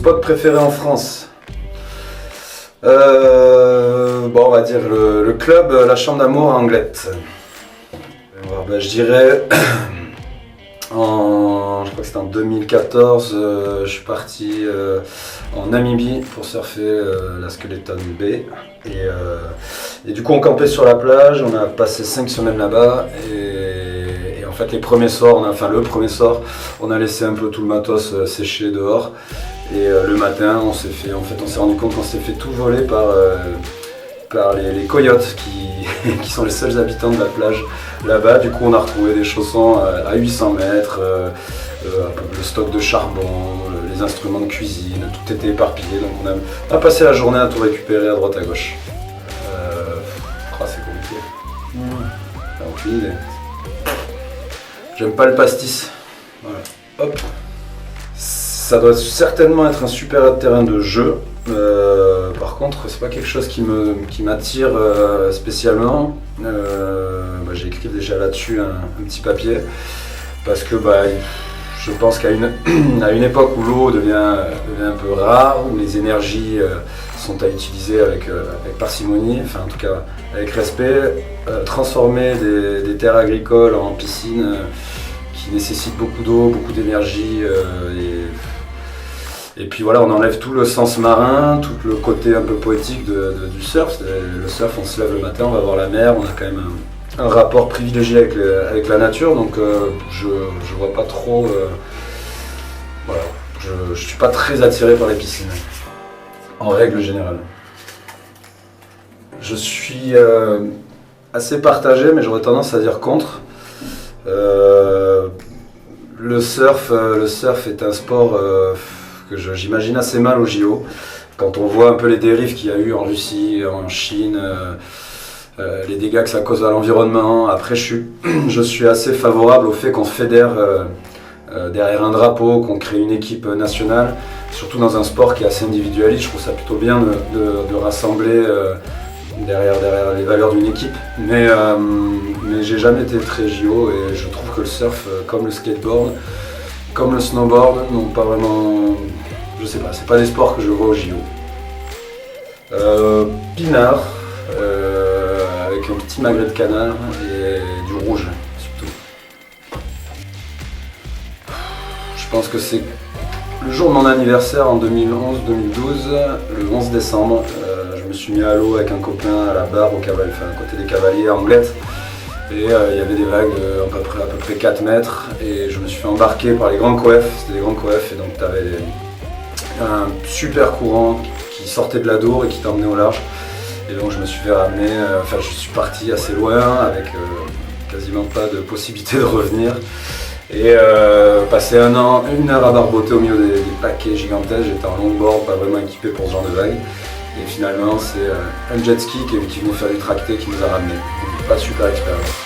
spot préféré en France. On va dire le club La Chambre d'Amour à Anglette. Je dirais, je crois que c'était en 2014, je suis parti en Namibie pour surfer la Skeleton Bay. Et du coup on campait sur la plage, on a passé 5 semaines là-bas et en fait le premier soir, on a laissé un peu tout le matos sécher dehors. Et le matin, on s'est rendu compte qu'on s'est fait tout voler par les coyotes qui sont les seuls habitants de la plage là-bas. Du coup, on a retrouvé des chaussons à 800 mètres, le stock de charbon, les instruments de cuisine, tout était éparpillé. Donc on a passé la journée à tout récupérer à droite à gauche. C'est compliqué. Aucune idée. J'aime pas le pastis. Voilà. Hop. Ça doit certainement être un super terrain de jeu. Par contre, c'est pas quelque chose qui m'attire spécialement. J'ai écrit déjà là-dessus un petit papier parce que je pense qu'à une époque où l'eau devient un peu rare, où les énergies sont à utiliser avec parcimonie, enfin en tout cas avec respect, transformer des terres agricoles en piscines qui nécessitent beaucoup d'eau, beaucoup d'énergie et puis voilà, on enlève tout le sens marin, tout le côté un peu poétique du surf. Le surf, on se lève le matin, on va voir la mer, on a quand même un rapport privilégié avec la nature, donc je vois pas trop. Je suis pas très attiré par les piscines, en règle générale. Je suis assez partagé, mais j'aurais tendance à dire contre. Le surf est un sport que j'imagine assez mal au JO. Quand on voit un peu les dérives qu'il y a eu en Russie, en Chine, les dégâts que ça cause à l'environnement. Après, je suis assez favorable au fait qu'on se fédère derrière un drapeau, qu'on crée une équipe nationale, surtout dans un sport qui est assez individualiste. Je trouve ça plutôt bien de rassembler derrière les valeurs d'une équipe. Mais j'ai jamais été très JO et je trouve que le surf, comme le skateboard, comme le snowboard, n'ont pas vraiment... Je sais pas, c'est pas des sports que je vois au JO. Pinard, avec un petit magret de canard et du rouge surtout. Je pense que c'est le jour de mon anniversaire en 2011-2012, le 11 décembre. Je me suis mis à l'eau avec un copain à la barre à côté des Cavaliers à Anglette. Et il y avait des vagues de à peu près 4 mètres et je me suis fait embarquer par les grands coefs, c'était des grands coefs et donc tu avais un super courant qui sortait de la Dour et qui t'emmenait au large. Et donc je me suis fait ramener, je suis parti assez loin avec quasiment pas de possibilité de revenir. Et passer une heure à barboter au milieu des paquets gigantesques, j'étais en longboard, pas vraiment équipé pour ce genre de vagues. Et finalement c'est un jet ski qui venait faire du tracté qui nous a ramenés. Pas super expérience.